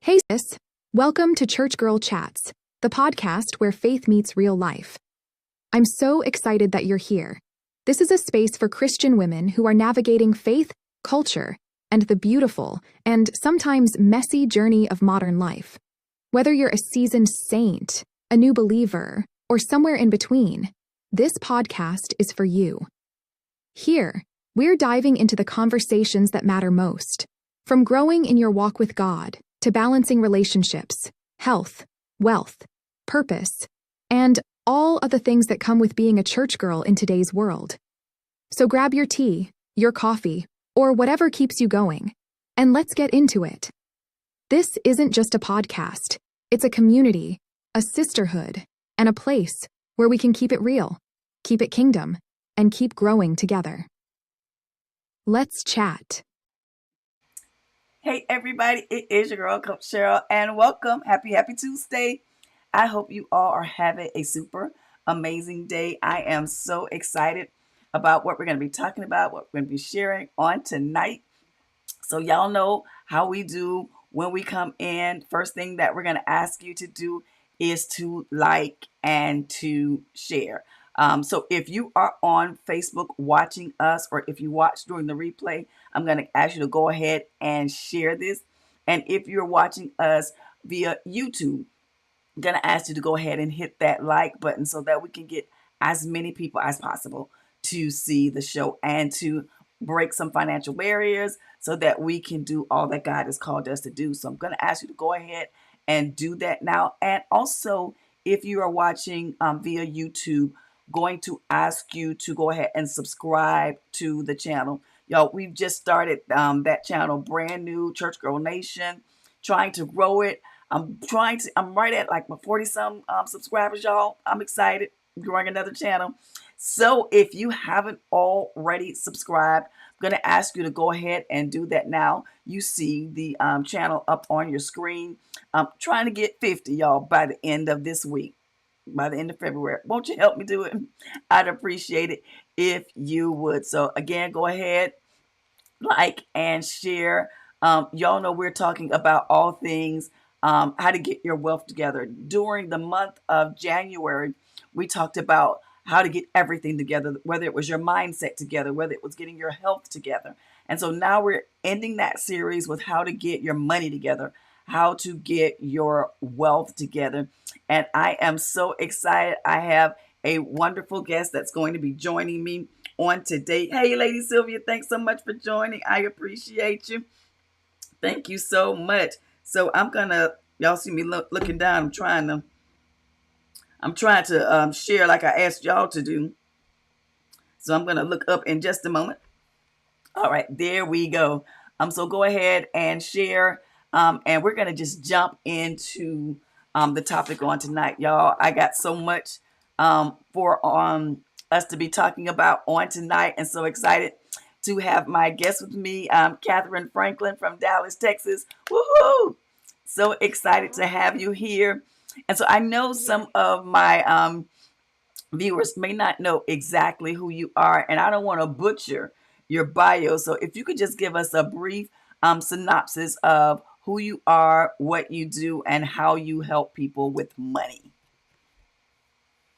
Hey sis, welcome to Church Girl Chats, the podcast where faith meets real life. I'm so excited that you're here. This is a space for Christian women who are navigating faith, culture, and the beautiful and sometimes messy journey of modern life. Whether you're a seasoned saint, a new believer, or somewhere in between, this podcast is for you. Here, we're diving into the conversations that matter most, from growing in your walk with God to balancing relationships, health, wealth, purpose, and all of the things that come with being a church girl in today's world. So grab your tea, your coffee, or whatever keeps you going, and let's get into it. This isn't just a podcast. It's a community, a sisterhood, and a place where we can keep it real, keep it kingdom, and keep growing together. Let's chat. Hey everybody, it is your girl Coach Cheryl and welcome. Happy Tuesday. I hope you all are having a super amazing day. I am so excited about what we're going to be talking about, what we're going to be sharing on tonight. So y'all know how we do when we come in. First thing that we're going to ask you to do is to like and to share. So if you are on Facebook watching us, or if you watch during the replay, I'm going to ask you to go ahead and share this. And if you're watching us via YouTube, I'm going to ask you to go ahead and hit that like button so that we can get as many people as possible to see the show and to break some financial barriers so that we can do all that God has called us to do. So I'm going to ask you to go ahead and do that now. And also, if you are watching via YouTube, going to ask you to go ahead and subscribe to the channel. Y'all, we've just started that channel, brand new, Church Girl Nation, trying to grow it. I'm right at like my 40 some subscribers, y'all. I'm excited, growing another channel. So if you haven't already subscribed, I'm going to ask you to go ahead and do that now. You see the channel up on your screen. I'm trying to get 50, y'all, by the end of this week. By the end of February. Won't you help me do it? I'd appreciate it if you would. So again, go ahead, like and share. Y'all know we're talking about all things how to get your wealth together. During the month of January, we talked about how to get everything together, whether it was your mindset together, whether it was getting your health together. And so now we're ending that series with how to get your money together, how to get your wealth together. And I am so excited. I have a wonderful guest that's going to be joining me on today. Hey, Lady Sylvia, thanks so much for joining. I appreciate you. Thank you so much. So I'm gonna, y'all see me looking down. I'm trying to share like I asked y'all to do. So I'm gonna look up in just a moment. All right, there we go. So go ahead and share. And we're gonna just jump into the topic on tonight, y'all. I got so much for us to be talking about on tonight, and so excited to have my guest with me, Catherine Franklin from Dallas, Texas. Woohoo! So excited to have you here. And so I know some of my viewers may not know exactly who you are, and I don't want to butcher your bio. So if you could just give us a brief synopsis of who you are, what you do, and how you help people with money.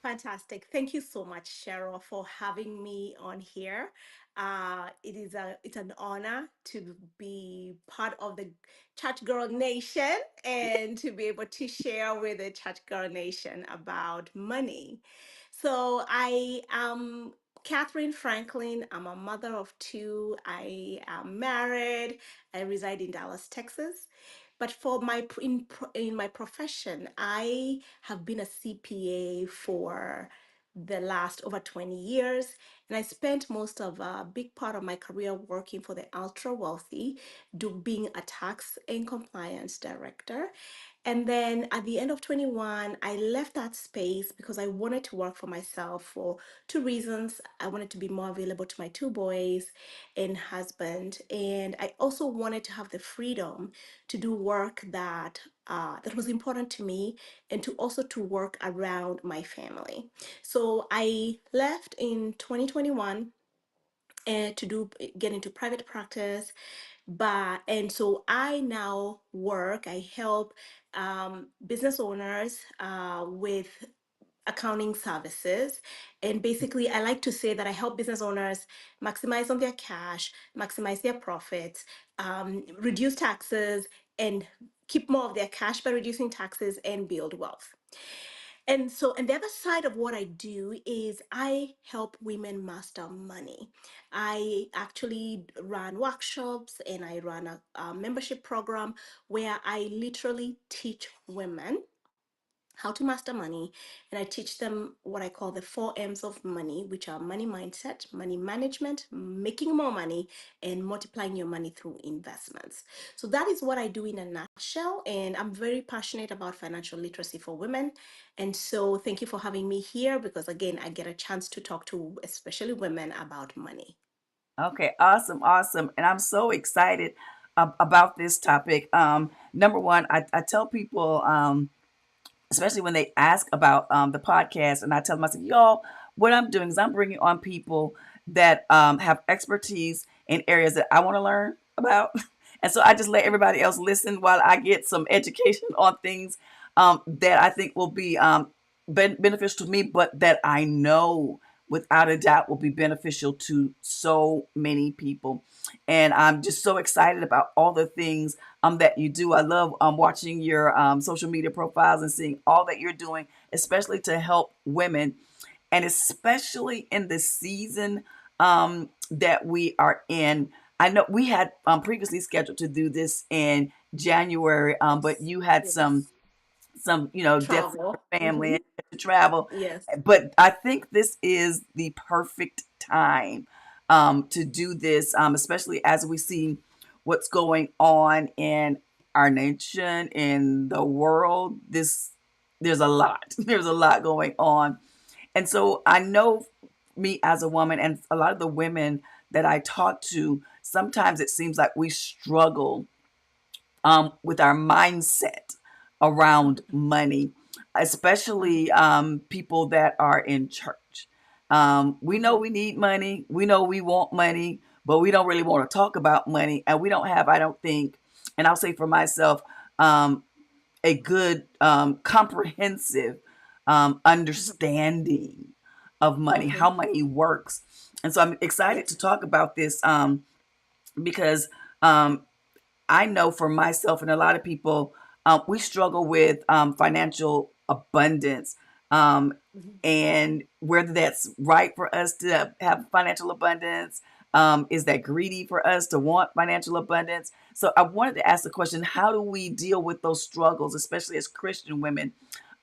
Fantastic. Thank you so much, Cheryl, for having me on here. It's an honor to be part of the Church Girl Nation and to be able to share with the Church Girl Nation about money. So I am Catherine Franklin. I'm a mother of two. I am married. I reside in Dallas, Texas. But for in my profession, I have been a CPA for the last over 20 years. And I spent most of a big part of my career working for the ultra wealthy, being a tax and compliance director. And then at the end of 21, I left that space because I wanted to work for myself for two reasons. I wanted to be more available to my two boys and husband. And I also wanted to have the freedom to do work that was important to me and to also to work around my family. So I left in 2021 and to get into private practice. So I now I help business owners with accounting services. And basically, I like to say that I help business owners maximize on their cash, maximize their profits, reduce taxes, and keep more of their cash by reducing taxes and build wealth. And the other side of what I do is I help women master money. I actually run workshops and I run a membership program where I literally teach women how to master money. And I teach them what I call the four M's of money, which are money mindset, money management, making more money, and multiplying your money through investments. So that is what I do in a nutshell. And I'm very passionate about financial literacy for women. And so thank you for having me here because, again, I get a chance to talk to especially women about money. Okay, awesome, awesome. And I'm so excited about this topic. Number one, I tell people, especially when they ask about the podcast, and I tell them, I said, y'all, what I'm doing is I'm bringing on people that have expertise in areas that I want to learn about. And so I just let everybody else listen while I get some education on things that I think will be beneficial to me, but that I know without a doubt will be beneficial to so many people. And I'm just so excited about all the things that you do. I love watching your social media profiles and seeing all that you're doing, especially to help women, and especially in the season that we are in. I know we had previously scheduled to do this in January, but Yes. you had Yes. some deaths in Travel. your family and to travel. Yes. But I think this is the perfect time to do this, especially as we see what's going on in our nation, in the world. There's a lot. There's a lot going on. And so I know, me as a woman and a lot of the women that I talk to, sometimes it seems like we struggle with our mindset around money, especially people that are in church. We know Mhm. we need money. We know we want money, but we don't really want to talk about money. And we don't have, I don't think, and I'll say for myself, um, a good, comprehensive Mhm. understanding of money, how Mhm. money works. And so I'm excited to Yes. talk about this because um, I know for myself and a lot of people, we struggle with financial abundance. Um, Mhm. and whether that's right for us to have financial abundance, is that greedy for us to want financial abundance? So I wanted to ask the question: how do we deal with those struggles, especially as Christian women,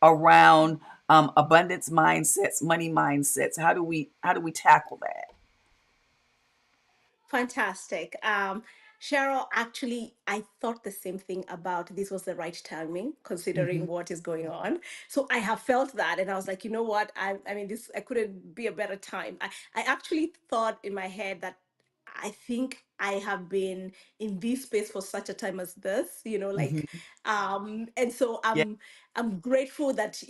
around abundance mindsets, money mindsets? How do we tackle that? Fantastic. Cheryl, actually, I thought the same thing about this was the right timing, Hmm. considering what is going on. So I have felt that, and I was like, you know what? I mean, this I couldn't be a better time. I actually thought in my head that I think I have been in this space for such a time as this, Hmm. and so Yeah. I'm grateful that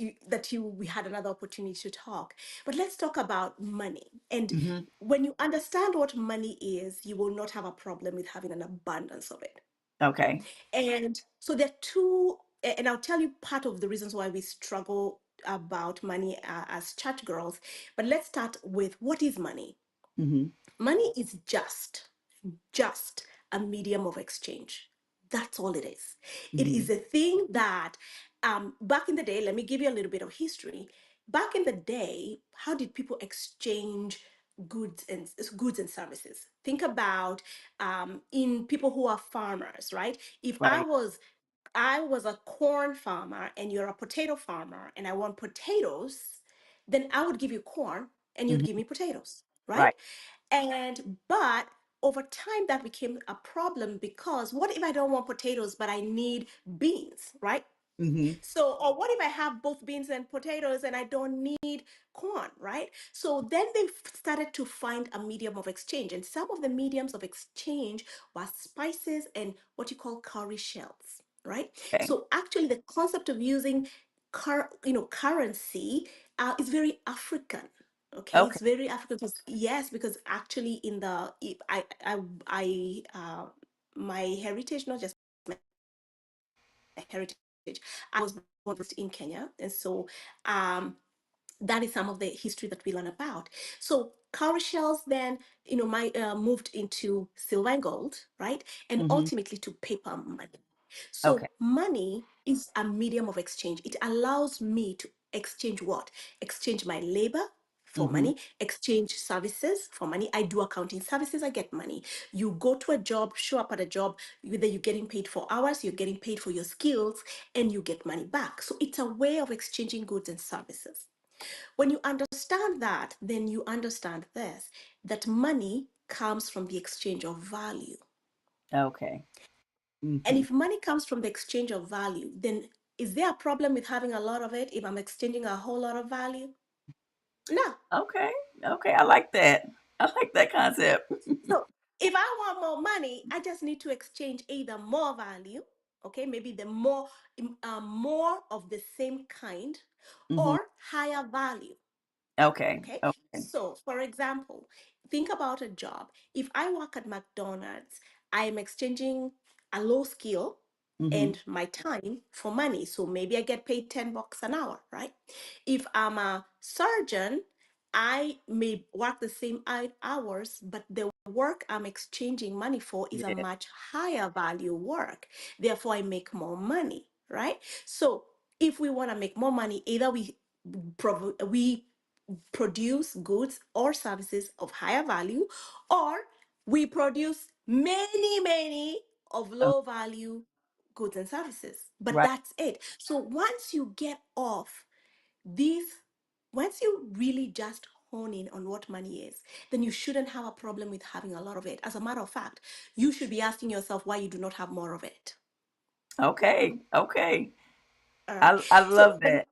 we had another opportunity to talk. But let's talk about money. And Hmm. when you understand what money is, you will not have a problem with having an abundance of it. Okay. And so there are two, and I'll tell you part of the reasons why we struggle about money as church girls. But let's start with what is money? Hmm. Money is just a medium of exchange. That's all it is. It Hmm. is a thing that, back in the day, let me give you a little bit of history. Back in the day, how did people exchange goods and services? Think about, in people who are farmers, right? If I Right. was I was a corn farmer and you're a potato farmer and I want potatoes, then I would give you corn and you'd give Hmm. me potatoes, right? Right. But over time that became a problem, because what if I don't want potatoes but I need beans, right? Hmm. So, or what if I have both beans and potatoes and I don't need corn, right? So then they started to find a medium of exchange. And some of the mediums of exchange were spices and what you call cowrie shells, right? Okay. So actually the concept of using currency is very African. Okay, Okay. it's very African. Yes, because actually in the my heritage, not just heritage. I was born in Kenya, and so um, that is some of the history that we learn about. So cowrie shells then, my moved into silver and gold, right, and Hmm. ultimately to paper money. Okay. So money is a medium of exchange. It allows me to exchange what? Exchange my labor for Hmm. money, exchange services for money. I do accounting services, I get money. You go to a job, show up at a job, whether you're getting paid for hours, you're getting paid for your skills, and you get money back. So it's a way of exchanging goods and services. When you understand that, then you understand this, that money comes from the exchange of value. Okay. And Hmm. if money comes from the exchange of value, then is there a problem with having a lot of it if I'm exchanging a whole lot of value? No. Okay. Okay. I like that. I like that concept. So if I want more money, I just need to exchange either more value, okay, maybe the more of the same kind, Hmm. or higher value. Okay. Okay. Okay. So, for example, think about a job. If I work at McDonald's, I am exchanging a low skill Hmm. and my time for money. So maybe I get paid $10 an hour, right? If I'm a surgeon, I may work the same hours, but the work I'm exchanging money for is a Yeah. much higher value work. Therefore, I make more money, right? So if we want to make more money, either we produce goods or services of higher value, or we produce many of Oh, low value goods and services. But right. that's it. So once you get off these, once you really just hone in on what money is, then you shouldn't have a problem with having a lot of it. As a matter of fact, you should be asking yourself why you do not have more of it. Okay. Okay. All right. I So, love but that.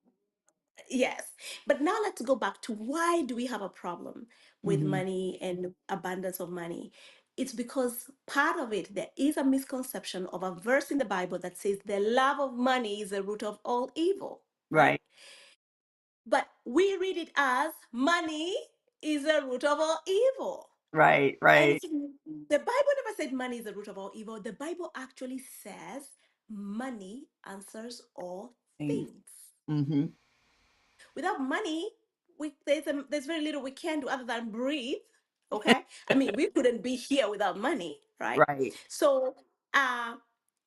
yes, but now let's go back to why do we have a problem with Hmm. money and abundance of money? It's because part of it, there is a misconception of a verse in the Bible that says the love of money is the root of all evil, right? Right. But we read it as money is the root of all evil. Right. And Right. the Bible never said money is the root of all evil. The Bible actually says money answers all things. Mm-hmm. Without money, there's very little we can do other than breathe. Okay, I mean we couldn't be here without money, right? Right. So, uh,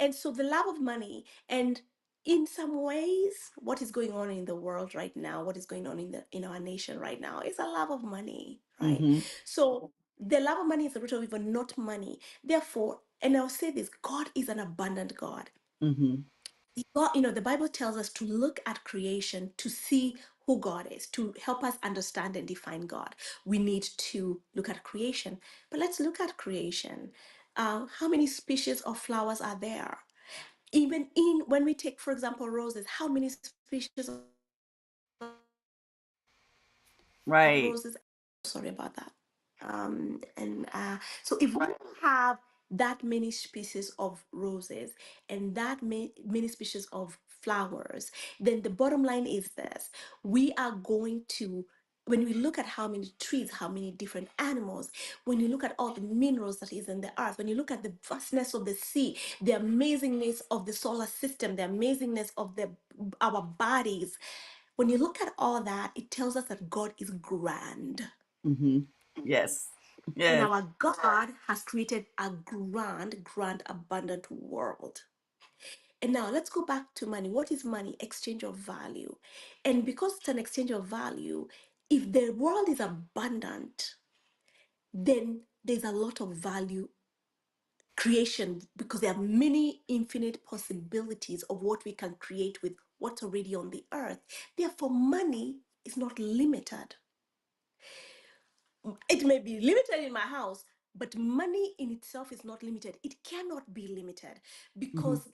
and so the love of money, and in some ways, what is going on in the world right now, what is going on in our nation right now, is a love of money, right? Mm-hmm. So the love of money is the root of evil, not money. Therefore, and I'll say this: God is an abundant God. Mm-hmm. God, the Bible tells us to look at creation to see who God is, to help us understand and define God. We need to look at creation. But let's look at creation. How many species of flowers are there? Even when we take, for example, roses, how many species of Right. roses? Sorry about that. And so if we have that many species of roses and that many species of flowers, then the bottom line is this: we are going to, when we look at how many trees, how many different animals, when you look at all the minerals that is in the earth, when you look at the vastness of the sea, the amazingness of the solar system, the amazingness of our bodies, when you look at all that, it tells us that God is grand. Mm-hmm. Yes. And Yes. our God has created a grand, grand, abundant world. And now let's go back to money. What is money? Exchange of value. And because it's an exchange of value, if the world is abundant, then there's a lot of value creation because there are many infinite possibilities of what we can create with what's already on the earth. Therefore, money is not limited. It may be limited in my house, but money in itself is not limited. It cannot be limited Hmm. because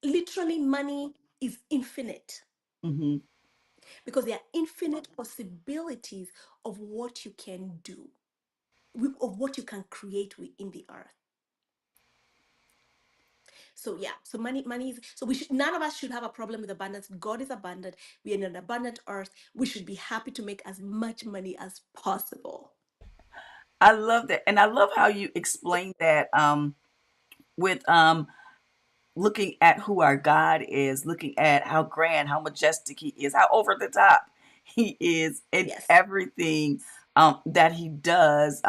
literally money is infinite, Hmm. because there are infinite possibilities of what you can do, of what you can create within the earth. So yeah, so money is, so we should, none of us should have a problem with abundance. God is abundant. We are in an abundant earth. We should be happy to make as much money as possible. I love that. And I love how you explain that with looking at who our God is, looking at how grand, how majestic He is, how over the top He is in Yes. everything that He does.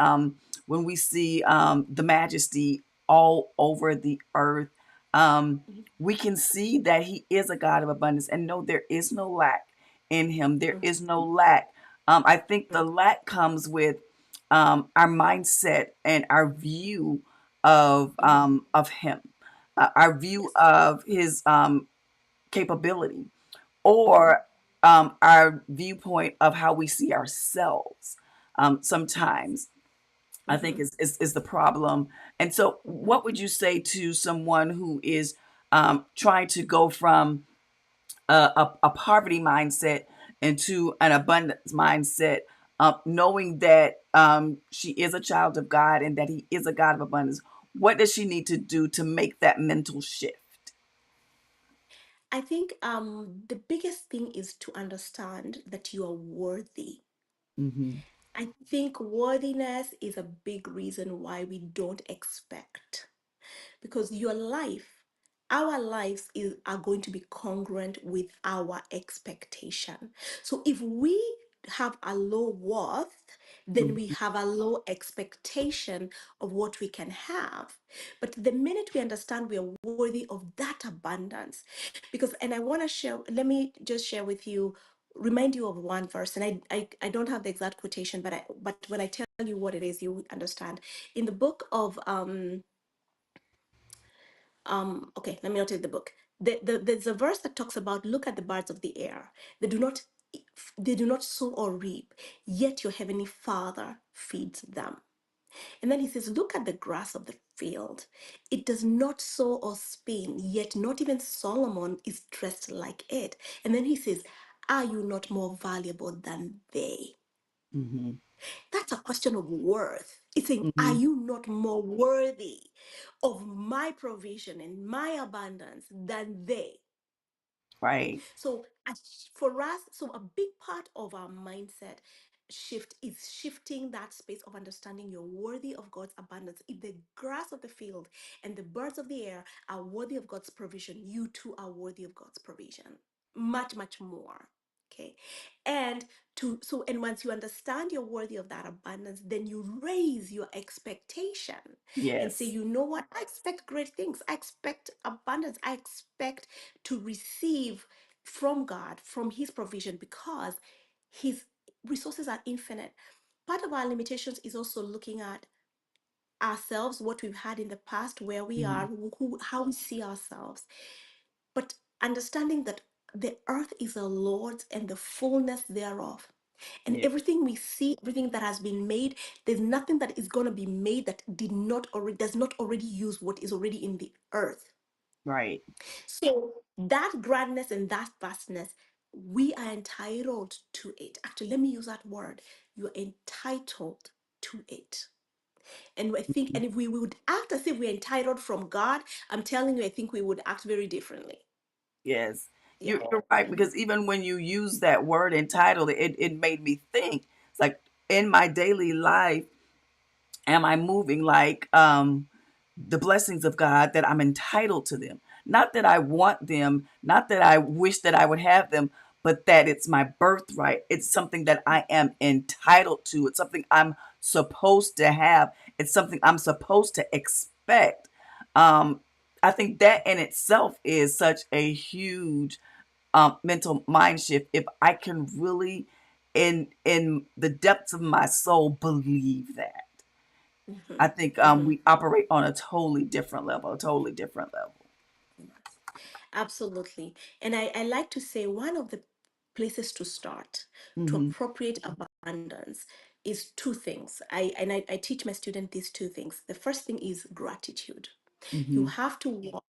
When we see the majesty all over the earth, Mhm. we can see that He is a God of abundance and know there is no lack in Him. There is no lack. I think the Mhm. lack comes with our mindset and our view Mhm. of Him, our view Yes. of His capability, Mhm. or our viewpoint of how we see ourselves. Sometimes I think Mhm. is the problem. And so, Mhm. what would you say to someone who is trying to go from a poverty mindset into an abundance mindset, knowing that she is a child of God and that He is a God of abundance? What does she need to do to make that mental shift? I think the biggest thing is to understand that you are worthy. Hmm. I think worthiness is a big reason why we don't expect, because your life, our lives are going to be congruent with our expectation. So if we have a low worth, then we have a low expectation of what we can have. But the minute we understand we are worthy of that abundance, because, and I want to share, let me just share with you, remind you of one verse, and I don't have the exact quotation, but when I tell you what it is, you would understand. In the book of okay, let me not take the book. There's a verse that talks about, look at the birds of the air. They do not they do not sow or reap, yet your heavenly Father feeds them. And then he says, look at the grass of the field. It does not sow or spin, yet not even Solomon is dressed like it. And then he says, are you not more valuable than they? Hmm. That's a question of worth. It's saying, are Hmm. you not more worthy of my provision and my abundance than they? Right. So, for us, so a big part of our mindset shift is shifting that space of understanding you're worthy of God's abundance. If the grass of the field and the birds of the air are worthy of God's provision, you too are worthy of God's provision. Much, much more. Okay. And and once you understand you're worthy of that abundance, then you raise your expectation and say, Yes. you know what? I expect great things. I expect abundance. I expect to receive from God, from His provision, because His resources are infinite. Part of our limitations is also looking at ourselves, what we've had in the past, where we Hmm. are, how we see ourselves, but understanding that the earth is the Lord's and the fullness thereof. And Yeah. everything we see, everything that has been made, there's nothing that is going to be made that does not already use what is already in the earth. Right. So that grandness and that vastness, we are entitled to it. Actually, let me use that word. You're entitled to it. And I think, and if we would act as if we're entitled from God, I'm telling you, I think we would act very differently. Yes, Yeah. you're right, Mhm. because even when you use that word entitled, it made me think. It's like, in my daily life, am I moving like the blessings of God, that I'm entitled to them? Not that I want them, not that I wish that I would have them, but that it's my birthright. It's something that I am entitled to. It's something I'm supposed to have. It's something I'm supposed to expect. Um, I think that in itself is such a huge mental mind shift. If I can really, in the depths of my soul, believe that, I Mhm, think mhm. we operate on a totally different level, a totally different level. Absolutely. And I like to say one of the places to start to Mm-hmm. appropriate abundance is two things. I teach my student these two things. The first thing is gratitude. You Mm-hmm. have to walk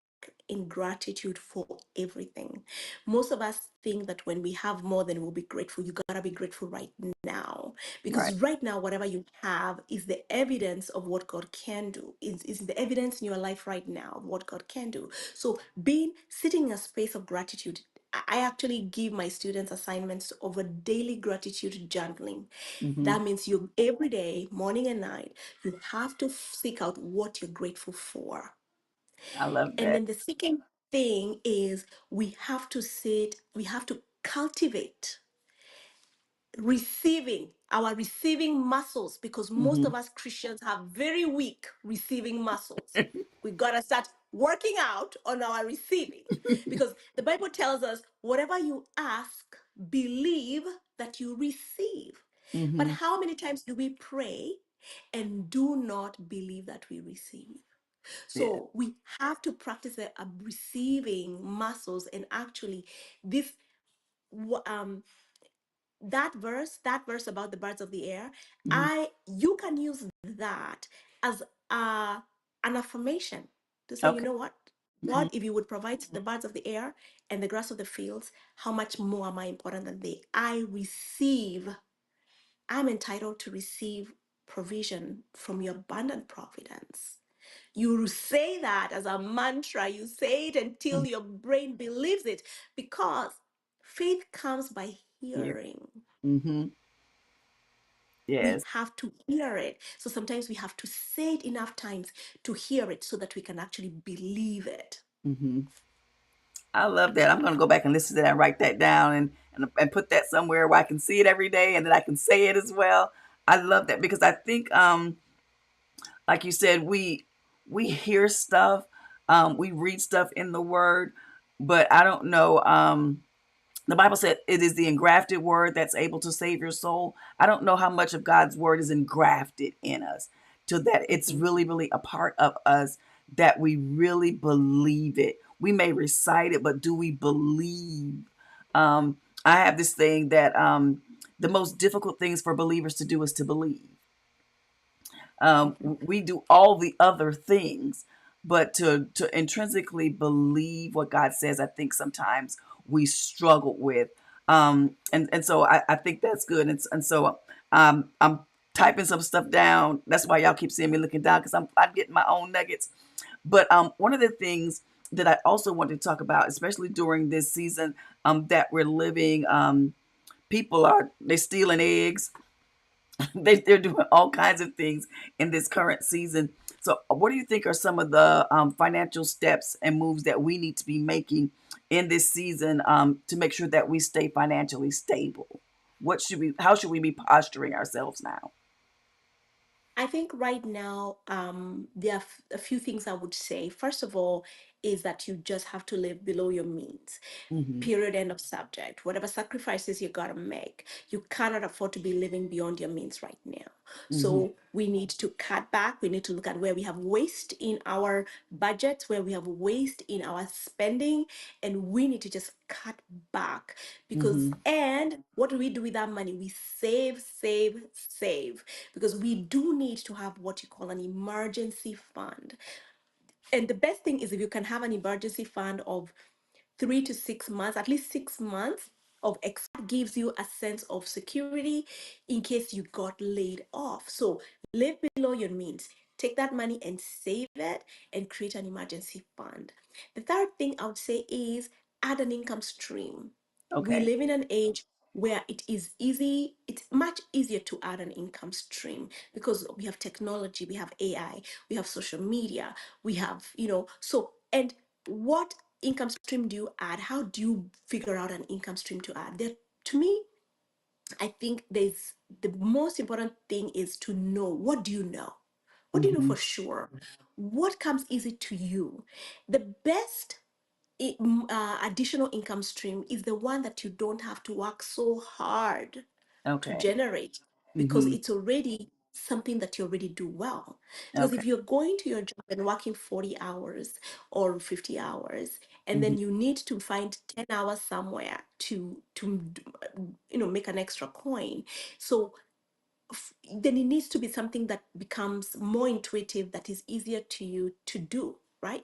in gratitude for everything. Most of us think that when we have more, then we'll be grateful. You gotta be grateful right now. Right. Because right now, whatever you have is the evidence of what God can do, is the evidence in your life right now of what God can do. So being sitting in a space of gratitude, I actually give my students assignments of a daily gratitude journaling. Mm-hmm. That means you every day, morning and night, you have to seek out what you're grateful for. I love And that. then the second thing is we have to cultivate receiving our receiving muscles, because most Mm-hmm. of us Christians have very weak receiving muscles. We got to start working out on our receiving, because the Bible tells us whatever you ask, believe that you receive. But Mm-hmm. how many times do we pray and do not believe that we receive? Yeah. So we have to practice the receiving muscles. And actually, this that verse about the birds of the air, Mm-hmm. I you can use that as a an affirmation to say, you Okay. know what, Mm-hmm. God, if you would provide the birds of the air and the grass of the fields, how much more am I important than they? I'm entitled to receive provision from your abundant providence. You say that as a mantra. You say it until your brain believes it, because faith comes by Here. hearing. Mm-hmm. We Yes. have to hear it. So sometimes we have to say it enough times to hear it so that we can actually believe it. Mm-hmm. I love that. I'm gonna go back and listen to that, write that down, and put that somewhere where I can see it every day, and that I can say it as well. I love that because I think like you said, we hear stuff, we read stuff in the Word, but I don't know. The Bible said it is the engrafted word that's able to save your soul. I don't know how much of God's word is engrafted in us to that it's Mhm. really, really a part of us, that we really believe it. We may recite it, but do we believe? I have this thing that the most difficult things for believers to do is to believe. Mhm. We do all the other things, but to intrinsically believe what God says, I think sometimes we struggle with. And so I think that's good. And so I'm typing some stuff down. That's why y'all keep seeing me looking down, because I'm getting my own nuggets. But one of the things that I also want to talk about, especially during this season that we're living, people are they stealing eggs. They're doing all kinds of things in this current season. So, what do you think are some of the financial steps and moves that we need to be making in this season to make sure that we stay financially stable? What should we? How should we be posturing ourselves now? I think right now, there are a few things I would say. First of all, is that you just have to live below your means. Mm-hmm. Period. End of subject. Whatever sacrifices you gotta make, you cannot afford to be living beyond your means right now. Mm-hmm. So we need to cut back. We need to look at where we have waste in our budgets, where we have waste in our spending, and we need to just cut back. Because Mm-hmm. and what do we do with that money? We save, save, save, because we do need to have what you call an emergency fund. And the best thing is if you can have an emergency fund of 3 to 6 months, at least 6 months of gives you a sense of security in case you got laid off. So live below your means. Take that money and save it and create an emergency fund. The third thing I would say is add an income stream. We Okay. live in an age where it's much easier to add an income stream because we have technology, we have AI, we have social media, we have, so, and what income stream do you add? How do you figure out an income stream to add? There, to me, I think there's the most important thing is to know, what do you know? What do you know Mm-hmm. for sure? What comes easy to you? The best additional income stream is the one that you don't have to work so hard to Okay. generate, because Mm-hmm. it's already something that you already do well. Because Okay. if you're going to your job and working 40 hours or 50 hours, and Mm-hmm. then you need to find 10 hours somewhere to make an extra coin. So then it needs to be something that becomes more intuitive, that is easier to you to do, right?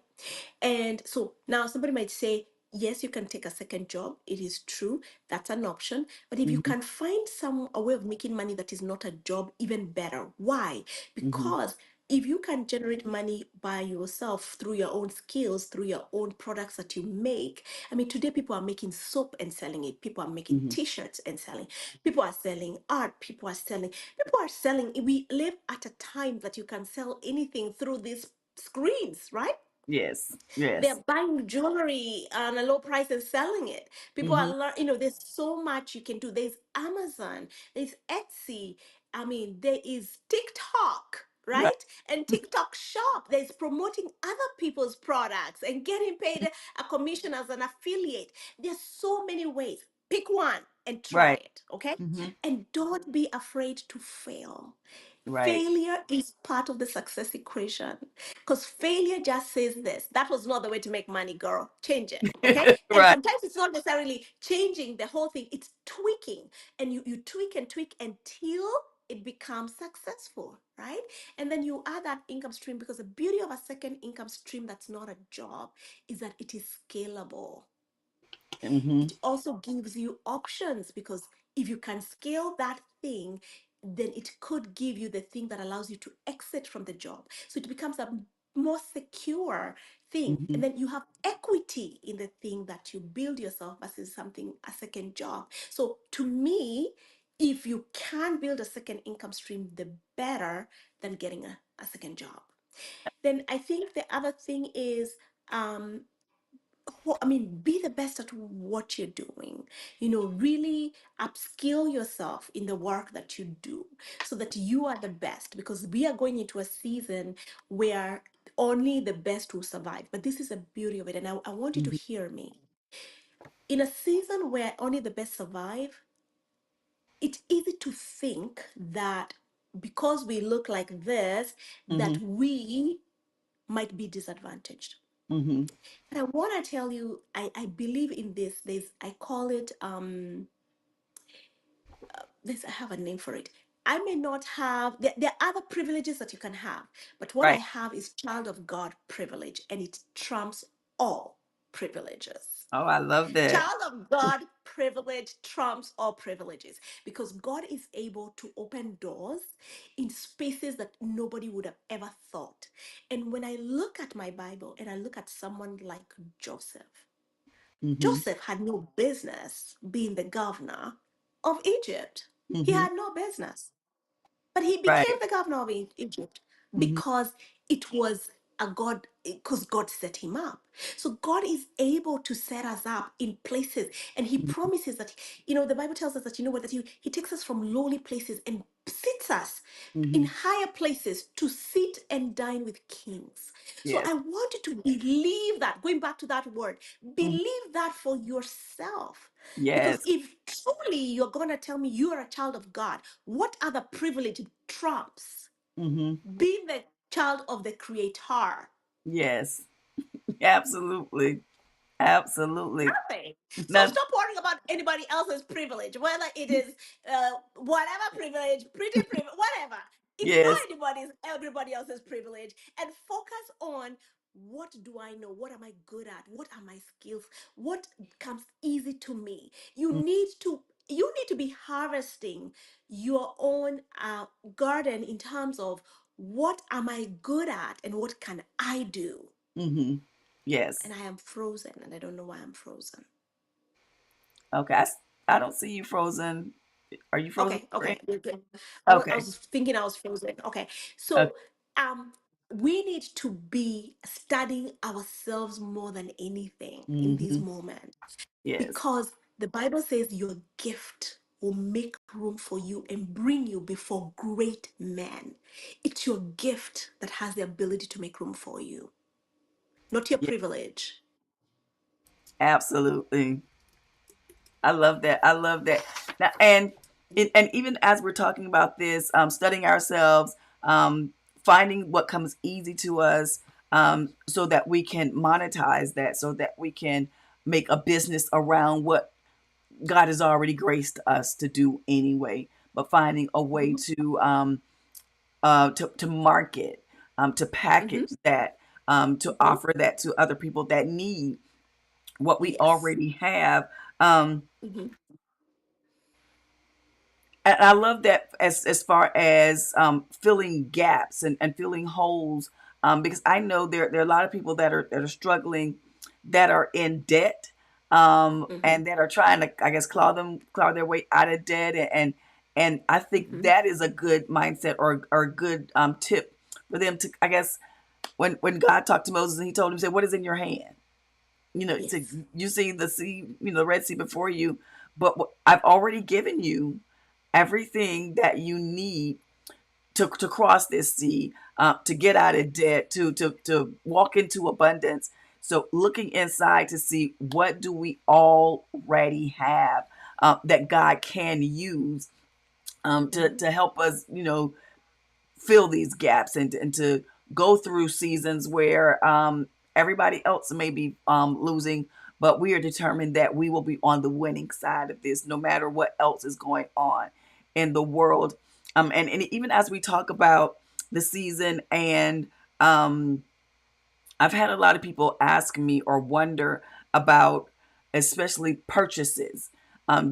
And so now somebody might say, yes, you can take a second job. It is true. That's an option. But if you Mm-hmm. can find a way of making money that is not a job, even better. Why? Mm-hmm. Because if you can generate money by yourself through your own skills, through your own products that you make. I mean, today people are making soap and selling it. People are making Mm-hmm. t-shirts and selling. People are selling art. People are selling. We live at a time that you can sell anything through these screens, right? Yes. They're Yes. buying jewelry on a low price and selling it. People are Mm-hmm. there's so much you can do. There's Amazon, there's Etsy. I mean, there is TikTok, Right. right? And TikTok shop. There's promoting other people's products and getting paid a commission as an affiliate. There's so many ways. Pick one and try Right. it, okay? Mm-hmm. And don't be afraid to fail. Right. Failure is part of the success equation, because failure just says this: that was not the way to make money, girl. Change it. Okay. And Right. sometimes it's not necessarily changing the whole thing, it's tweaking. And you tweak and tweak until it becomes successful, right? And then you add that income stream, because the beauty of a second income stream that's not a job is that it is scalable. Mm-hmm. It also gives you options, because if you can scale that thing, then it could give you the thing that allows you to exit from the job. So it becomes a more secure thing. Mm-hmm. And then you have equity in the thing that you build yourself versus something, a second job. So to me, if you can build a second income stream, the better than getting a second job. Then I think the other thing is, um, I mean, be the best at what you're doing. Really upskill yourself in the work that you do, so that you are the best, because we are going into a season where only the best will survive. But this is the beauty of it. And I want you to Mm-hmm. hear me. In a season where only the best survive, it's easy to think that because we look like this, Mm-hmm. that we might be disadvantaged. Mm-hmm. And I want to tell you, I believe in this. I call it, this, I have a name for it. I may not have, there are other privileges that you can have, but what I Right. have is child of God privilege, and it trumps all privileges. Oh, I love that. Child of God privilege trumps all privileges, because God is able to open doors in spaces that nobody would have ever thought. And when I look at my Bible and I look at someone like Joseph, Mm-hmm. Joseph had no business being the governor of Egypt. He Mm-hmm. had no business. But he became Right. the governor of Egypt Mm-hmm. because it was a God, because God set him up. So God is able to set us up in places, and he promises that, the Bible tells us that, what, that he takes us from lowly places and sits us in Mm-hmm. higher places to sit and dine with kings. So Yes. I want you to believe that, going back to that word, Mm-hmm. believe that for yourself. Because Yes. if truly you're going to tell me you are a child of God, what other privilege trumps Mm-hmm. being the child of the Creator? Yes. Absolutely. Absolutely. Nothing. So None. stop worrying about anybody else's privilege, whether it is whatever privilege, pretty privilege, whatever. It's not Yes. everybody else's privilege, and focus on, what do I know? What am I good at? What are my skills? What comes easy to me? You need to be harvesting your own garden, in terms of, what am I good at and what can I do? Mm-hmm. And Yes. I am frozen, and I don't know why I'm frozen. Okay. I don't see you frozen. Are you frozen, Okay, friend? okay. You're good. I Okay. was thinking I was frozen. Okay. Okay. So, um, we need to be studying ourselves more than anything in this Hmm. moment, Yes. because the Bible says your gift will make room for you and bring you before great men. It's your gift that has the ability to make room for you, not your Yeah, privilege. absolutely. I love that. I love that. Now, and even as we're talking about this, studying ourselves, finding what comes easy to us, so that we can monetize that, so that we can make a business around what God has already graced us to do anyway. But finding a way Mhm. to market, to Mhm. package that, to Mhm. offer that to other people that need what we Yes. already have. Um, Mhm. and I love that as far as filling gaps and filling holes, because I know there are a lot of people that are struggling, that are in debt, Mhm. and that are trying to, I guess, claw their way out of debt, and I think Mhm. that is a good mindset, or a good tip for them to, I guess, when God talked to Moses and he told him, he said, "What is in your hand?" To Yes. you see the sea, the Red Sea before you, but I've already given you everything that you need to cross this sea, to get out of debt, to walk into abundance. So looking inside to see what do we already have, that God can use, Mhm. to help us, fill these gaps, and to go through seasons where everybody else may be losing, but we are determined that we will be on the winning side of this, no matter what else is going on in the world. And even as we talk about the season, and um, I've had a lot of people ask me or wonder about, especially purchases,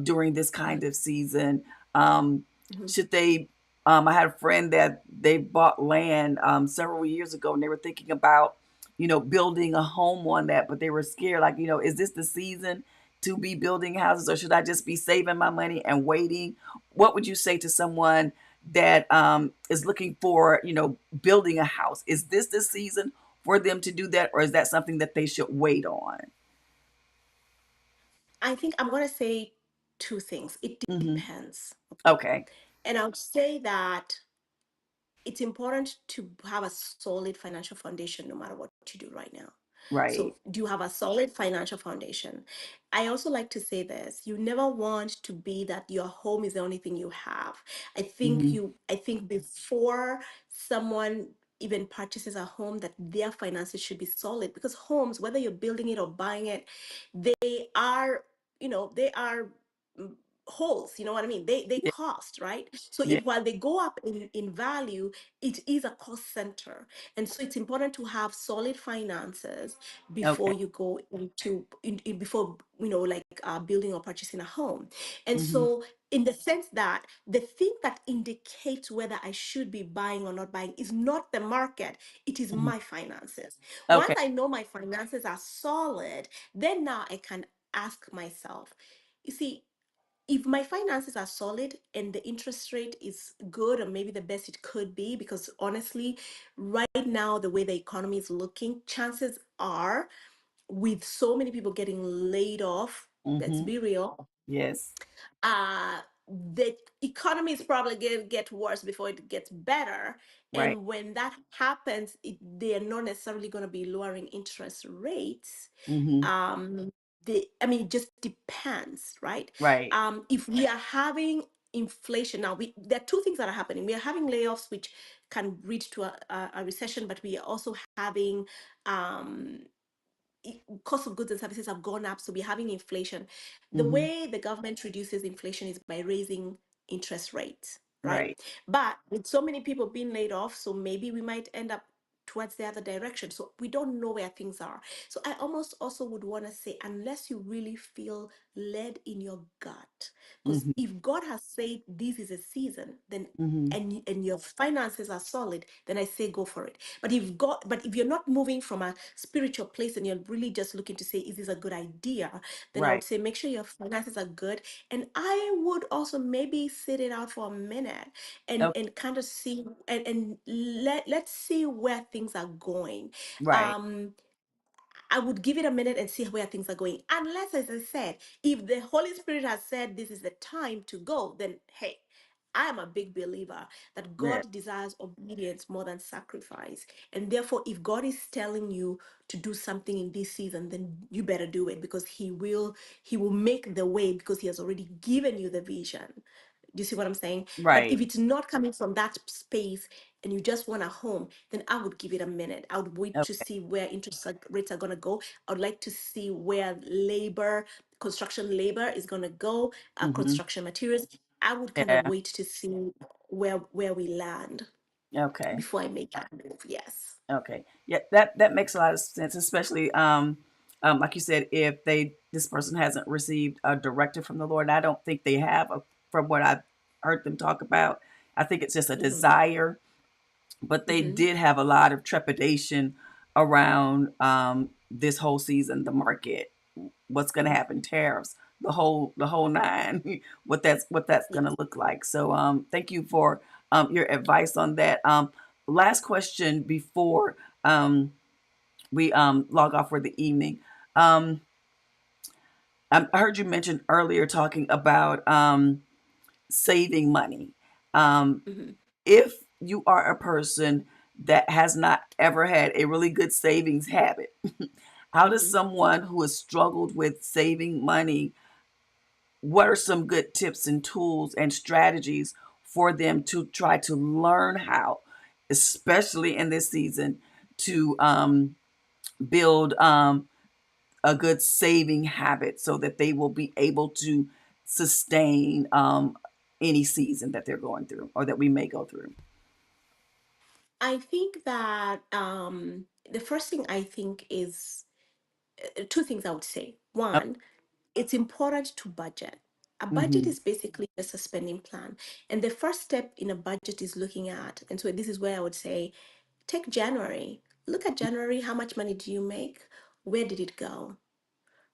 during this kind of season. Um, Mhm. should they? I had a friend that they bought land several years ago, and they were thinking about, building a home on that, but they were scared. Like, is this the season to be building houses, or should I just be saving my money and waiting? What would you say to someone that is looking for, building a house? Is this the season for them to do that, or is that something that they should wait on? I think I'm going to say two things. It Hmm. depends. Okay. Okay. And I would say that it's important to have a solid financial foundation no matter what you do right now. Right. So, do you have a solid financial foundation? I also like to say this: you never want to be that your home is the only thing you have. Hmm. I think before someone even purchases a home, that their finances should be solid, because homes, whether you're building it or buying it, they are, they are mm, holes, you know what I mean? They Yeah. cost, right? So Yeah. if while they go up in value, it is a cost center. And so it's important to have solid finances before Okay. you go before, like building or purchasing a home. And Hmm. so in the sense that the thing that indicates whether I should be buying or not buying is not the market, it is Hmm. my finances. Once Okay. I know my finances are solid, then now I can ask myself, you see, if my finances are solid and the interest rate is good, or maybe the best it could be, because honestly, right now, the way the economy is looking, chances are, with so many people getting laid off, let's Hmm. be real, Yes. the economy is probably going to get worse before it gets better. Right. And when that happens, they are not necessarily going to be lowering interest rates. Hmm. um I mean, it just depends, right? Right. If we are having inflation now, there are two things that are happening. We are having layoffs, which can lead to a recession, but we are also having um cost of goods and services have gone up, so we're having inflation. The Hmm. way the government reduces inflation is by raising interest rates, right? Right. But with so many people being laid off, so maybe we might end up towards the other direction. So we don't know where things are. So I almost also would want to say, unless you really feel led in your gut, because Hmm. if God has said this is a season, then Hmm. and your finances are solid, then I say go for it. But if you're not moving from a spiritual place and you're really just looking to say, is this a good idea? Then I Right. would say make sure your finances are good. And I would also maybe sit it out for a minute and Okay. kind of see, and let's see where things things are going. Right. I would give it a minute and see where things are going. Unless, as I said, if the Holy Spirit has said this is the time to go, then hey, I am a big believer that Yeah. God desires obedience more than sacrifice. And therefore, if God is telling you to do something in this season, then you better do it, because He will make the way, because He has already given you the vision. Do you see what I'm saying? But Right. if it's not coming from that space and you just want a home, then I would give it a minute. I would wait to Okay. see where interest rates are going to go. I would like to see where construction labor is going to go, Mm-hmm. construction materials. I would kind of Yeah. wait to see where we land Okay. before I make that move. Yes. Okay. Yeah, that makes a lot of sense, especially like you said, if this person hasn't received a directive from the Lord. And I don't think they have, from what I've heard them talk about. I think it's just a Hmm. desire, but they Hmm. did have a lot of trepidation around this whole season, the market, what's going to happen, tariffs, the whole nine, what that's going to Yes. look like. So thank you for your advice on that. Last question before we log off for the evening. Um, I heard you mention earlier talking about saving money. Um, Hmm. if you are a person that has not ever had a really good savings habit, how does Hmm. someone who has struggled with saving money, what are some good tips and tools and strategies for them to try to learn how, especially in this season, to build a good saving habit so that they will be able to sustain any season that they're going through or that we may go through? I think that the first thing I think is two things I would say. Oh, One, it's important to budget. A budget mm-hmm, is basically just a spending plan. And the first step in a budget is looking at, and so this is where I would say, take January. Look at January. How much money do you make? Where did it go?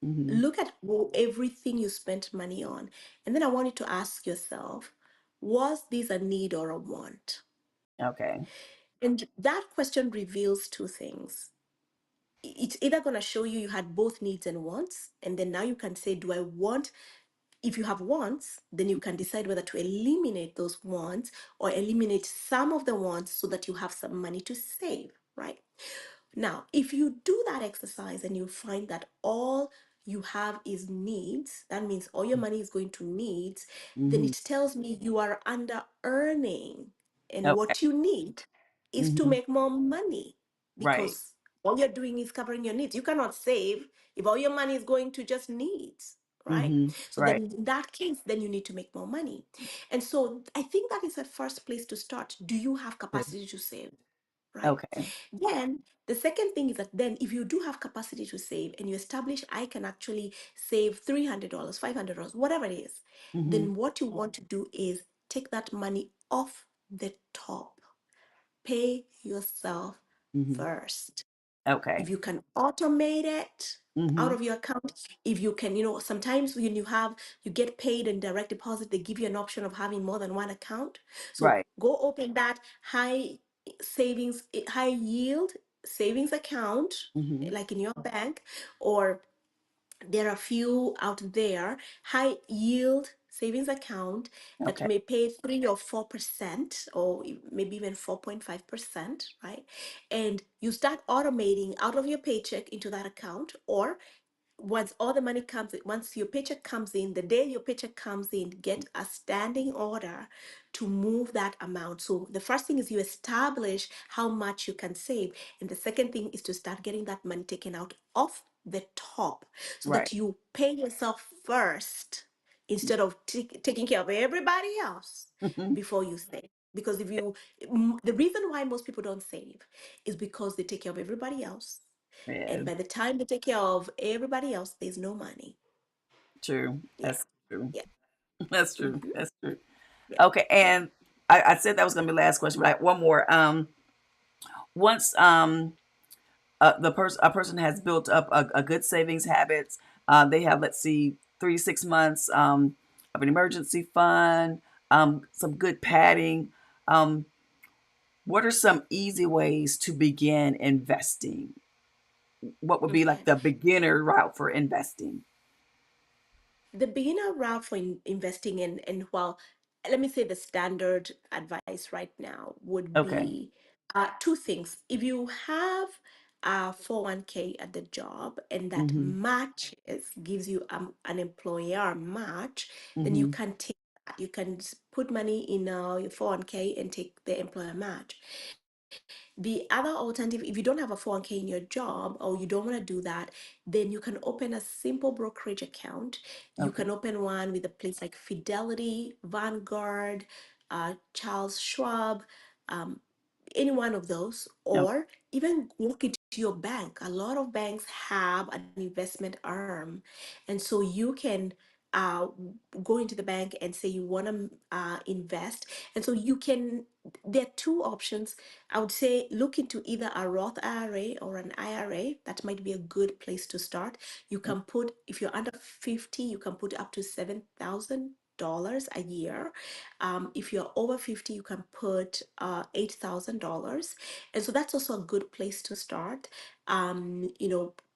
mm-hmm. Look at everything you spent money on. And then I want you to ask yourself, was this a need or a want? Okay. And that question reveals two things. It's either going to show you had both needs and wants, and then now you can say, do I want? If you have wants, then you can decide whether to eliminate those wants or eliminate some of the wants so that you have some money to save, right? Now, if you do that exercise and you find that all you have is needs, that means all your money is going to needs, then Mm-hmm. it tells me you are under earning. And Okay. what you need is to Mm-hmm. make more money, Right. because all you're doing is covering your needs. You cannot save if all your money is going to just needs, right? Mm-hmm. So Right. then in that case, then you need to make more money. And so I think that is the first place to start. Do you have Good. capacity to save? Right? Okay. Then the second thing is that then if you do have capacity to save and you establish I can actually save $300, $500, whatever it is, Mm-hmm. then what you want to do is take that money off the top. Pay yourself Mm-hmm. first. If Okay. you can automate it out Mm-hmm. of your account, if you can, sometimes when you get paid in direct deposit, they give you an option of having more than one account. So Right. go open that high yield savings account, Mm-hmm. like in your bank, or there are a few out there, high yield savings account that Okay. may pay 3 or 4%, or maybe even 4.5%, right? And you start automating out of your paycheck into that account, or once all the money comes in, once your paycheck comes in, the day your paycheck comes in, get a standing order to move that amount. So the first thing is you establish how much you can save. And the second thing is to start getting that money taken out off the top so Right. that you pay yourself first instead of taking care of everybody else Mm-hmm. before you save. Because the reason why most people don't save is because they take care of everybody else, Yeah. and by the time they take care of everybody else, there's no money. True. Yeah, That's true. yeah, That's true. hmm, That's true. yeah, Okay. yeah. And I said that was going to be the last question, but one more. Once a person has built up a good savings habits, they have, let's see, 3 to 6 months of an emergency fund, some good padding. Um, what are some easy ways to begin investing? What would be like Okay. the beginner route for investing? The beginner route for investing in, well, let me say the standard advice right now would Okay. be two things. If you have a 401k at the job and that Mm-hmm. matches, gives you an employer match, then you Mm-hmm. can take that. You can put money in your 401k and take the employer match. The other alternative, if you don't have a 401k in your job or you don't want to do that, then you can open a simple brokerage account. You Okay. can open one with a place like Fidelity, Vanguard, Charles Schwab, um, any one of those, Okay. or even walk into your bank. A lot of banks have an investment arm, and so you can uh, go into the bank and say you want to invest. And so you can, there are two options. I would say look into either a Roth IRA or an IRA. That might be a good place to start. You can put, if you're under 50, you can put up to $7,000 a year. If you're over 50, you can put $8,000. And so that's also a good place to start.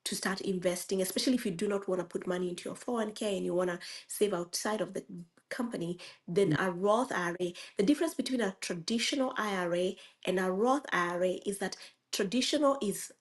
To start investing, especially if you do not want to put money into your 401k and you want to save outside of the company, then a Roth IRA. The difference between a traditional IRA and a Roth IRA is that traditional is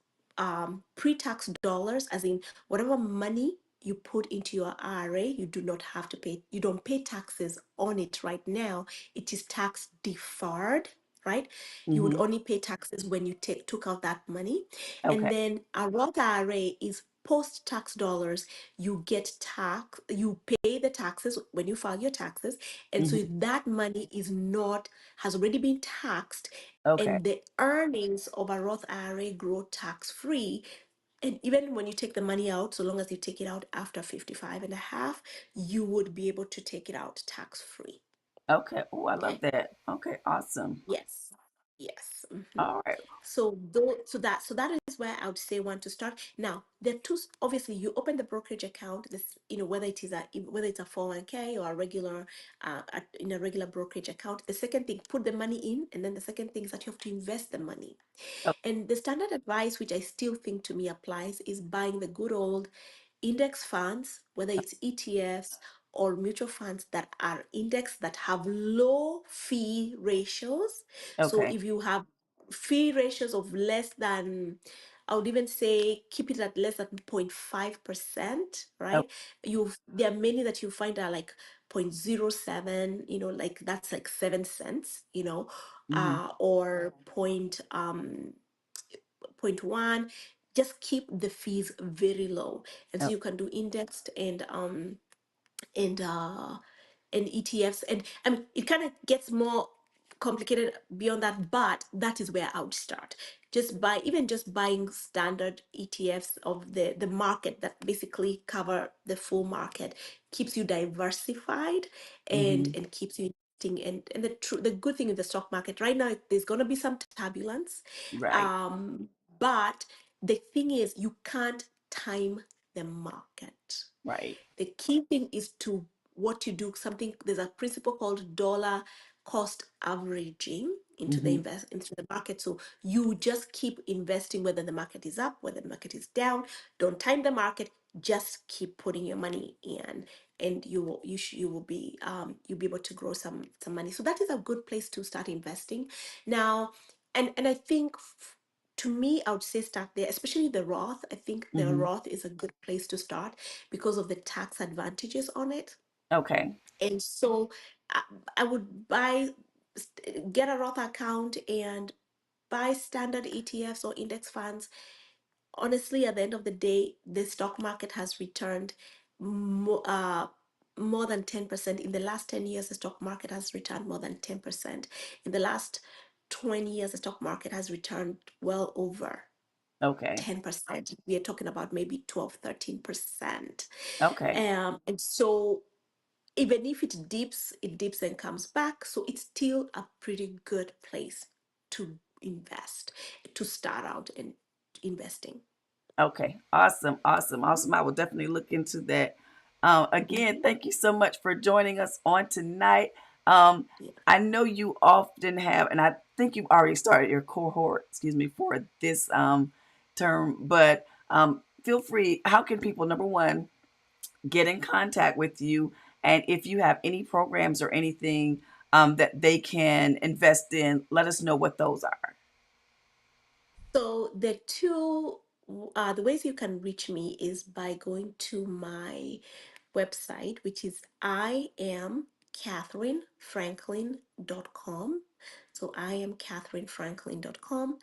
pre-tax dollars, as in whatever money you put into your IRA, you do not have to pay, you don't pay taxes on it right now. It is tax deferred, right? You would Mm-hmm. only pay taxes when you took out that money. And Okay. then a Roth IRA is post-tax dollars. You get tax, you pay the taxes when you file your taxes. And so Mm-hmm. that money is not, has already been taxed, Okay. and the earnings of a Roth IRA grow tax free. And even when you take the money out, so long as you take it out after 55 and a half, you would be able to take it out tax free. Okay. Oh, I love Okay. that. Okay. Awesome. Yes. Yes. All right. So that is where I would say one to start. Now there are two. Obviously, you open the brokerage account. This, whether it's a 401k or a regular in a regular brokerage account. The second thing, put the money in, and then the second thing is that you have to invest the money. Oh, And the standard advice, which I still think to me applies, is buying the good old index funds, whether it's ETFs or mutual funds that are indexed, that have low fee ratios. So okay. if you have fee ratios of less than, I would even say keep it at less than 0.5%, Oh, right? There are many that you find are like 0.07, like that's like 7 cents, mm-hmm. or point one. Just keep the fees very low, and so Oh, you can do indexed and uh and ETFs. And I mean, it kind of gets more complicated beyond that, but that is where I would start. Just buying standard ETFs of the market that basically cover the full market keeps you diversified and mm-hmm. keeps you investing. And the good thing in the stock market right now, there's going to be some turbulence, Right. um, but the thing is, you can't time the market. Right. The key thing is to what you do something. There's a principle called dollar cost averaging Mm-hmm. into the market. So you just keep investing whether the market is up, whether the market is down. Don't time the market. Just keep putting your money in, and you'll be able to grow some money. So that is a good place to start investing now. And I think, to me, I would say start there, especially the Roth. I think the Mm-hmm. Roth is a good place to start because of the tax advantages on it. Okay. And so I, I would get a Roth account and buy standard ETFs or index funds. Honestly, at the end of the day, the stock market has returned more than 10%. In the last 10 years, the stock market has returned more than 10%. In the last 20 years, the stock market has returned well over Okay. 10%. We are talking about maybe 12, 13%. Okay. And so even if it dips and comes back. So it's still a pretty good place to invest, to start out in investing. Okay. Awesome. Awesome. Awesome. I will definitely look into that. Again, Mhm. thank you so much for joining us on tonight. Yeah. I know you often have, and I think you've already started your cohort, for this term, but feel free. How can people, number one, get in contact with you? And if you have any programs or anything that they can invest in, let us know what those are. So the ways you can reach me is by going to my website, which is IamCatherineFranklin.com. So IamCatherineFranklin.com.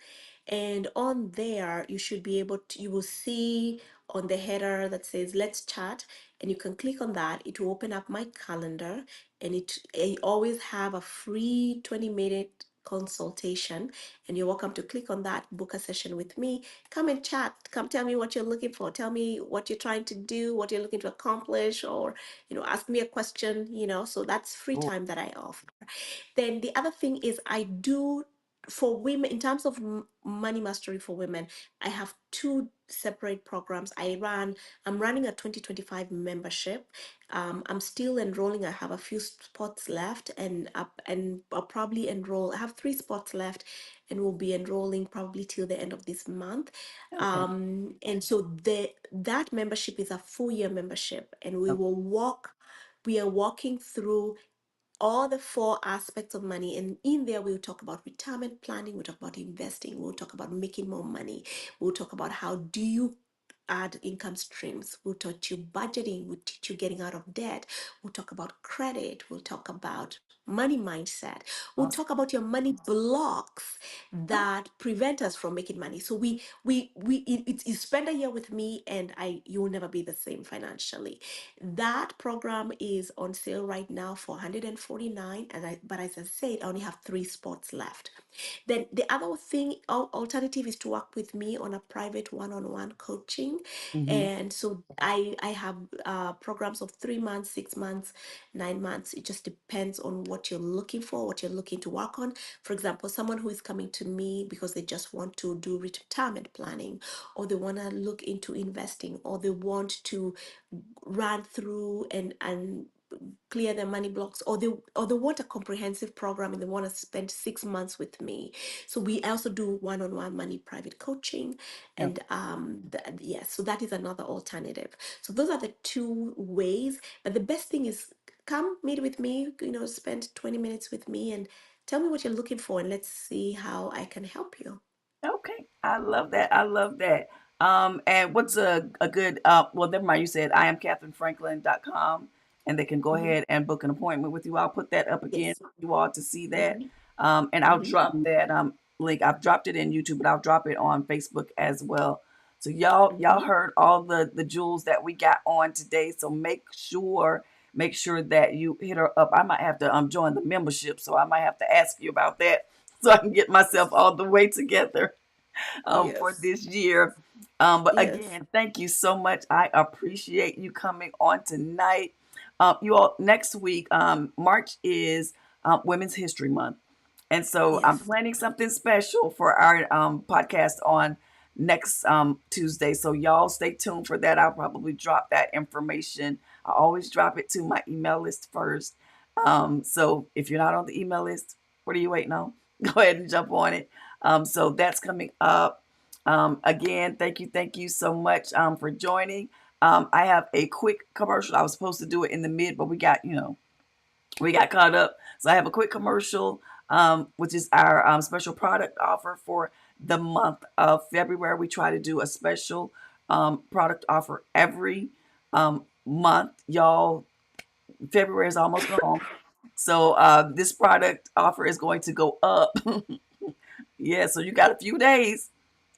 And on there, you should be able to, you will see on the header that says let's chat, and you can click on that. It will open up my calendar, and I always have a free 20-minute consultation, and you're welcome to click on that, book a session with me, come and chat, come tell me what you're looking for, tell me what you're trying to do, what you're looking to accomplish, or ask me a question. So that's free Cool. time that I offer. Then the other thing is I do for women in terms of money mastery for women. I have two separate programs. I'm running a 2025 membership. I'm still enrolling. I have a few spots left, and I'll probably enroll. I have 3 spots left, and we'll be enrolling probably till the end of this month. Okay. And so that membership is a full year membership, and Okay. we are walking through all the 4 aspects of money. And in there, we'll talk about retirement planning, we'll talk about investing, we'll talk about making more money, we'll talk about how do you add income streams, we'll teach you budgeting, we'll teach you getting out of debt, we'll talk about credit, we'll talk about money mindset, we'll Awesome. talk about your money blocks Oh, that prevent us from making money. So you spend a year with me, and you will never be the same financially. That program is on sale right now for 149, but as I said, I only have 3 spots left. Then the other thing, alternative, is to work with me on a private one-on-one coaching. mm-hmm. And so I have programs of 3 months, 6 months, 9 months. It just depends on what you're looking for, what you're looking to work on. For example, someone who is coming to me because they just want to do retirement planning, or they want to look into investing, or they want to run through and clear their money blocks, or they want a comprehensive program and they want to spend 6 months with me. So we also do one-on-one money private coaching. Okay. And yes, so that is another alternative. So those are the 2 ways. But the best thing is, come meet with me, spend 20 minutes with me, and tell me what you're looking for, and let's see how I can help you. Okay. I love that. I love that. And what's a good well, never mind, you said I am catherinefranklin.com, and they can go Mhm. ahead and book an appointment with you. I'll put that up again Yes. for you all to see that. Mhm. And I'll Mhm. drop that link. I've dropped it in YouTube, but I'll drop it on Facebook as well. So y'all Mhm. heard all the jewels that we got on today. So make sure that you hit her up. I might have to join the membership, so I might have to ask you about that so I can get myself all the way together for Yes. this year. But Yes. again, thank you so much. I appreciate you coming on tonight. You all, next week, March is Women's History Month. And so I'm Yes. planning something special for our podcast on next Tuesday. So y'all stay tuned for that. I'll probably drop that information. I always drop it to my email list first. So if you're not on the email list, what are you waiting on? Go ahead and jump on it. So that's coming up. Again, thank you so much for joining. I have a quick commercial. I was supposed to do it in the mid, but we got caught up. So I have a quick commercial, which is our special product offer for the month of February. We try to do a special product offer every month. Y'all, February is almost gone. So this product offer is going to go up. Yeah, so you got a few days.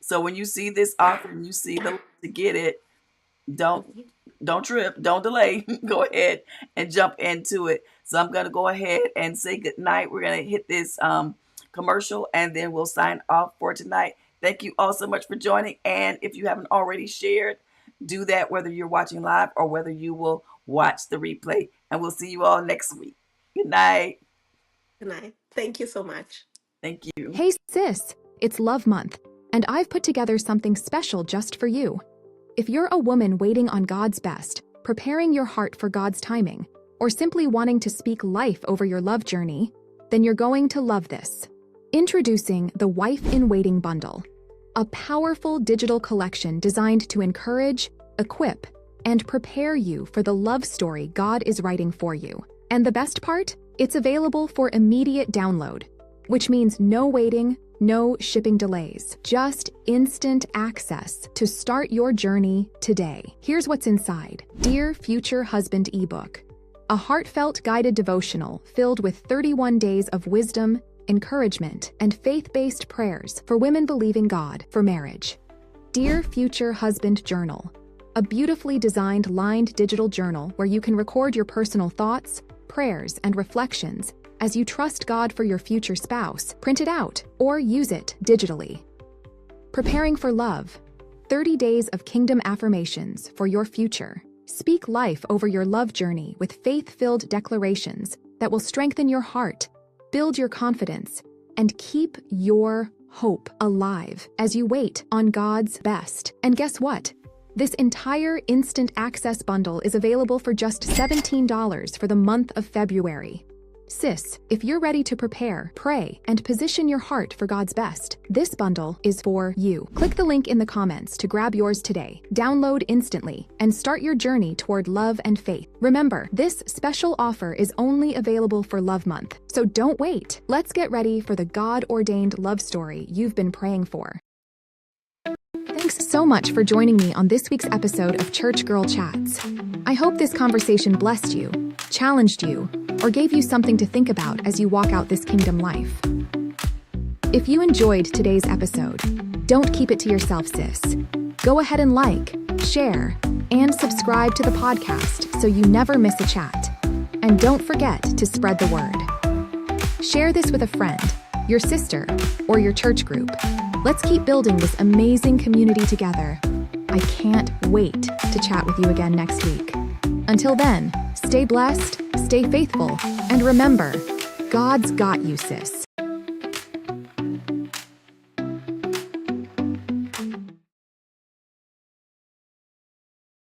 So when you see this offer and you see the link to get it, don't Mhm. don't trip, don't delay. Go ahead and jump into it. So I'm gonna go ahead and say good night. We're gonna hit this commercial and then we'll sign off for tonight. Thank you all so much for joining. And if you haven't already shared, do that whether you're watching live or whether you will watch the replay. And we'll see you all next week. Good night. Good night. Thank you so much. Thank you. Hey sis, it's Love Month, and I've put together something special just for you. If you're a woman waiting on God's best, preparing your heart for God's timing, or simply wanting to speak life over your love journey, then you're going to love this. Introducing the Wife-in-Waiting Bundle, a powerful digital collection designed to encourage, equip, and prepare you for the love story God is writing for you. And the best part? It's available for immediate download, which means no waiting, no shipping delays, just instant access to start your journey today. Here's what's inside. Dear Future Husband ebook, a heartfelt guided devotional filled with 31 days of wisdom, encouragement, and faith-based prayers for women believing God for marriage. Dear Future Husband journal, a beautifully designed lined digital journal where you can record your personal thoughts, prayers, and reflections as you trust God for your future spouse. Print it out or use it digitally. Preparing for love, 30 days of kingdom affirmations for your future. Speak life over your love journey with faith-filled declarations that will strengthen your heart, build your confidence, and keep your hope alive as you wait on God's best. And guess what? This entire instant access bundle is available for just $17 for the month of February. Sis, if you're ready to prepare, pray, and position your heart for God's best, this bundle is for you. Click the link in the comments to grab yours today. Download instantly and start your journey toward love and faith. Remember, this special offer is only available for Love Month, so don't wait. Let's get ready for the God-ordained love story you've been praying for. Thanks so much for joining me on this week's episode of Church Girl Chats. I hope this conversation blessed you, challenged you, or gave you something to think about as you walk out this kingdom life. If you enjoyed today's episode, don't keep it to yourself, sis. Go ahead and like, share, and subscribe to the podcast so you never miss a chat. And don't forget to spread the word. Share this with a friend, your sister, or your church group. Let's keep building this amazing community together. I can't wait to chat with you again next week. Until then, stay blessed, stay faithful, and remember, God's got you, sis.